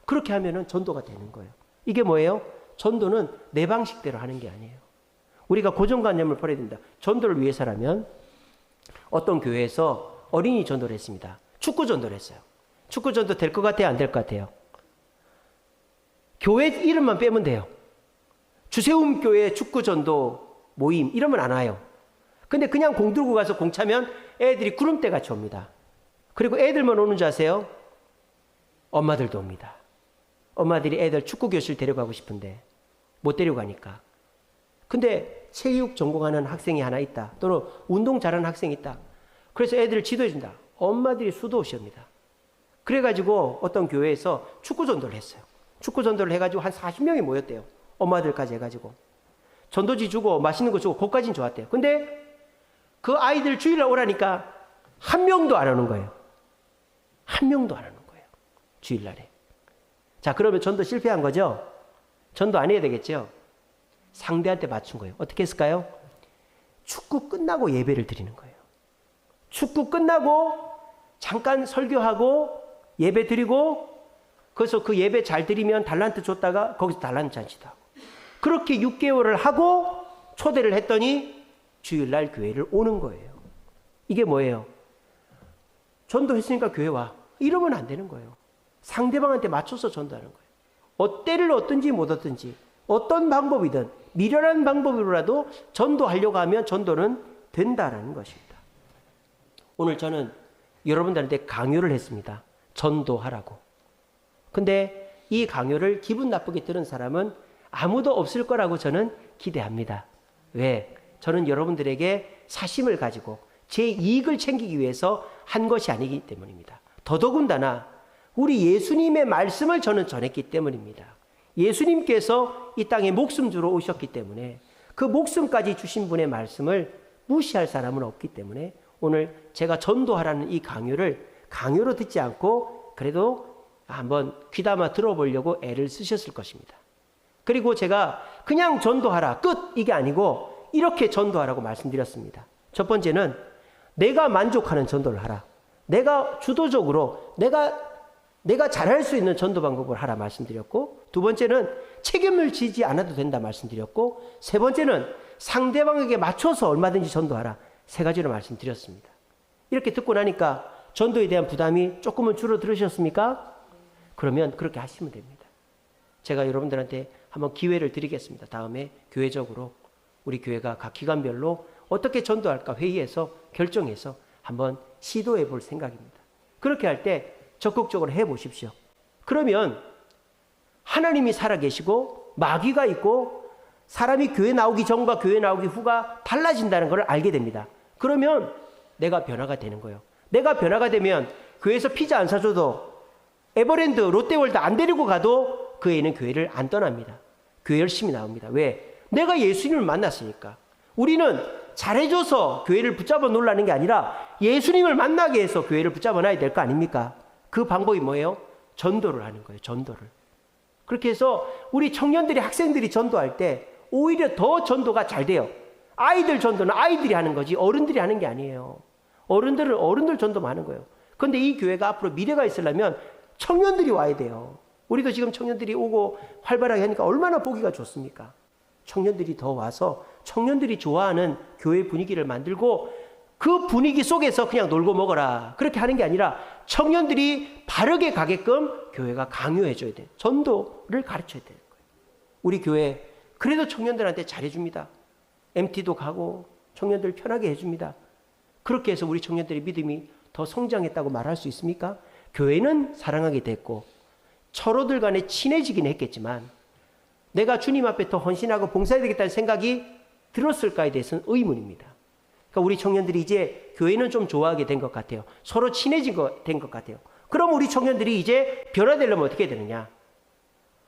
그렇게 하면은 전도가 되는 거예요. 이게 뭐예요? 전도는 내 방식대로 하는 게 아니에요. 우리가 고정관념을 버려야 된다. 전도를 위해서라면 어떤 교회에서 어린이 전도를 했습니다. 축구 전도를 했어요. 축구 전도 될 것 같아요? 안 될 것 같아요? 교회 이름만 빼면 돼요. 주세움 교회 축구 전도 모임 이러면 안 와요. 근데 그냥 공 들고 가서 공 차면 애들이 구름대 같이 옵니다. 그리고 애들만 오는 줄 아세요? 엄마들도 옵니다. 엄마들이 애들 축구 교실 데려가고 싶은데 못 데려가니까. 근데 체육 전공하는 학생이 하나 있다. 또는 운동 잘하는 학생이 있다. 그래서 애들을 지도해 준다. 엄마들이 수도 오십니다. 그래가지고 어떤 교회에서 축구 전도를 했어요. 축구 전도를 해가지고 한 40명이 모였대요. 엄마들까지 해가지고. 전도지 주고 맛있는 거 주고 그것까지는 좋았대요. 근데 그 아이들 주일날 오라니까 한 명도 안 오는 거예요. 한 명도 안 오는 거예요. 주일날에. 자, 그러면 전도 실패한 거죠? 전도 안 해야 되겠죠? 상대한테 맞춘 거예요. 어떻게 했을까요? 축구 끝나고 예배를 드리는 거예요. 축구 끝나고 잠깐 설교하고 예배 드리고 그래서 그 예배 잘 드리면 달란트 줬다가 거기서 달란트 잔치도 하고 그렇게 6개월을 하고 초대를 했더니 주일날 교회를 오는 거예요. 이게 뭐예요? 전도했으니까 교회 와. 이러면 안 되는 거예요. 상대방한테 맞춰서 전도하는 거예요. 때를 얻든지 못 얻든지 어떤 방법이든 미련한 방법으로라도 전도하려고 하면 전도는 된다라는 것입니다. 오늘 저는 여러분들한테 강요를 했습니다. 전도하라고. 근데 이 강요를 기분 나쁘게 들은 사람은 아무도 없을 거라고 저는 기대합니다. 왜? 저는 여러분들에게 사심을 가지고 제 이익을 챙기기 위해서 한 것이 아니기 때문입니다. 더더군다나 우리 예수님의 말씀을 저는 전했기 때문입니다. 예수님께서 이 땅에 목숨 주러 오셨기 때문에 그 목숨까지 주신 분의 말씀을 무시할 사람은 없기 때문에 오늘 제가 전도하라는 이 강요로 듣지 않고 그래도 한번 귀담아 들어보려고 애를 쓰셨을 것입니다. 그리고 제가 그냥 전도하라 끝 이게 아니고 이렇게 전도하라고 말씀드렸습니다. 첫 번째는 내가 만족하는 전도를 하라. 내가 주도적으로 내가 잘할 수 있는 전도 방법을 하라 말씀드렸고, 두 번째는 책임을 지지 않아도 된다 말씀드렸고, 세 번째는 상대방에게 맞춰서 얼마든지 전도하라. 세 가지로 말씀드렸습니다. 이렇게 듣고 나니까 전도에 대한 부담이 조금은 줄어들으셨습니까? 그러면 그렇게 하시면 됩니다. 제가 여러분들한테 한번 기회를 드리겠습니다. 다음에 교회적으로 우리 교회가 각 기관별로 어떻게 전도할까 회의해서 결정해서 한번 시도해 볼 생각입니다. 그렇게 할 때 적극적으로 해 보십시오. 그러면 하나님이 살아계시고 마귀가 있고 사람이 교회 나오기 전과 교회 나오기 후가 달라진다는 걸 알게 됩니다. 그러면 내가 변화가 되는 거예요. 내가 변화가 되면 교회에서 피자 안 사줘도 에버랜드, 롯데월드 안 데리고 가도 그 애는 교회를 안 떠납니다. 교회 열심히 나옵니다. 왜? 내가 예수님을 만났으니까. 우리는 잘해줘서 교회를 붙잡아 놓으려는 게 아니라 예수님을 만나게 해서 교회를 붙잡아 놔야 될 거 아닙니까? 그 방법이 뭐예요? 전도를 하는 거예요. 전도를. 그렇게 해서 우리 청년들이, 학생들이 전도할 때 오히려 더 전도가 잘 돼요. 아이들 전도는 아이들이 하는 거지 어른들이 하는 게 아니에요. 어른들은 어른들 전도만 하는 거예요. 그런데 이 교회가 앞으로 미래가 있으려면 청년들이 와야 돼요. 우리도 지금 청년들이 오고 활발하게 하니까 얼마나 보기가 좋습니까? 청년들이 더 와서 청년들이 좋아하는 교회 분위기를 만들고 그 분위기 속에서 그냥 놀고 먹어라 그렇게 하는 게 아니라 청년들이 바르게 가게끔 교회가 강요해줘야 돼요. 전도를 가르쳐야 되는 거예요. 우리 교회 그래도 청년들한테 잘해줍니다. MT도 가고 청년들 편하게 해줍니다. 그렇게 해서 우리 청년들의 믿음이 더 성장했다고 말할 수 있습니까? 교회는 사랑하게 됐고 서로들 간에 친해지긴 했겠지만 내가 주님 앞에 더 헌신하고 봉사해야 되겠다는 생각이 들었을까에 대해서는 의문입니다. 그러니까 우리 청년들이 이제 교회는 좀 좋아하게 된 것 같아요. 서로 친해진 된 것 같아요. 그럼 우리 청년들이 이제 변화되려면 어떻게 되느냐?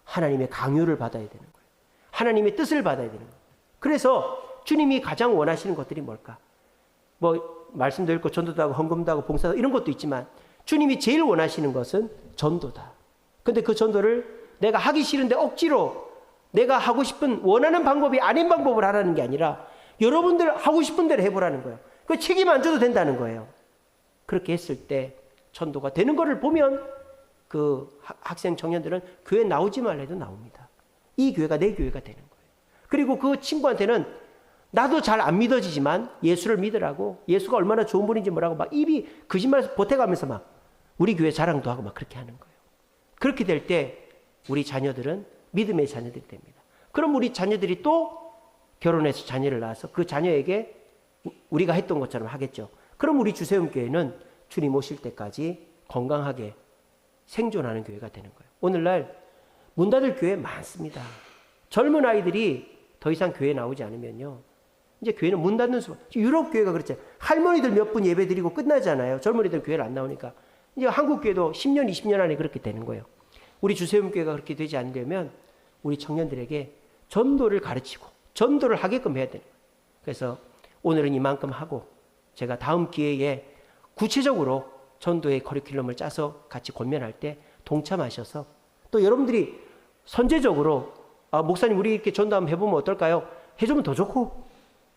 하나님의 강요를 받아야 되는 거예요. 하나님의 뜻을 받아야 되는 거예요. 그래서 주님이 가장 원하시는 것들이 뭘까? 뭐 말씀도 읽고 전도도 하고 헌금도 하고 봉사도 이런 것도 있지만 주님이 제일 원하시는 것은 전도다. 근데 그 전도를 내가 하기 싫은데 억지로 내가 하고 싶은 원하는 방법이 아닌 방법을 하라는 게 아니라 여러분들 하고 싶은 대로 해보라는 거예요. 그 책임 안 져도 된다는 거예요. 그렇게 했을 때 전도가 되는 것을 보면 그 학생 청년들은 교회 나오지 말라 해도 나옵니다. 이 교회가 내 교회가 되는 거예요. 그리고 그 친구한테는 나도 잘 안 믿어지지만 예수를 믿으라고 예수가 얼마나 좋은 분인지 뭐라고 막 입이 거짓말 보태가면서 막 우리 교회 자랑도 하고 막 그렇게 하는 거예요. 그렇게 될 때 우리 자녀들은 믿음의 자녀들이 됩니다. 그럼 우리 자녀들이 또 결혼해서 자녀를 낳아서 그 자녀에게 우리가 했던 것처럼 하겠죠. 그럼 우리 주세움교회는 주님 오실 때까지 건강하게 생존하는 교회가 되는 거예요. 오늘날 문 닫을 교회 많습니다. 젊은 아이들이 더 이상 교회에 나오지 않으면요. 이제 교회는 문 닫는 수밖에. 유럽 교회가 그렇죠. 할머니들 몇 분 예배 드리고 끝나잖아요. 젊은이들 교회를 안 나오니까. 이제 한국 교회도 10년, 20년 안에 그렇게 되는 거예요. 우리 주세움교회가 그렇게 되지 않으려면 우리 청년들에게 전도를 가르치고 전도를 하게끔 해야 되는 거예요. 그래서 오늘은 이만큼 하고 제가 다음 기회에 구체적으로 전도의 커리큘럼을 짜서 같이 권면할 때 동참하셔서 또 여러분들이 선제적으로 목사님 우리 이렇게 전도 한번 해보면 어떨까요? 해주면 더 좋고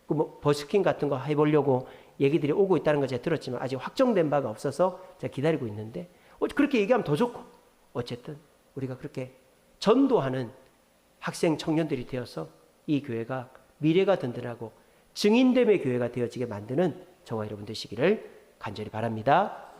그 뭐 버스킹 같은 거 해보려고 얘기들이 오고 있다는 거 제가 들었지만 아직 확정된 바가 없어서 제가 기다리고 있는데 그렇게 얘기하면 더 좋고 어쨌든 우리가 그렇게 전도하는 학생 청년들이 되어서 이 교회가 미래가 든든하고 증인됨의 교회가 되어지게 만드는 저와 여러분 되시기를 간절히 바랍니다.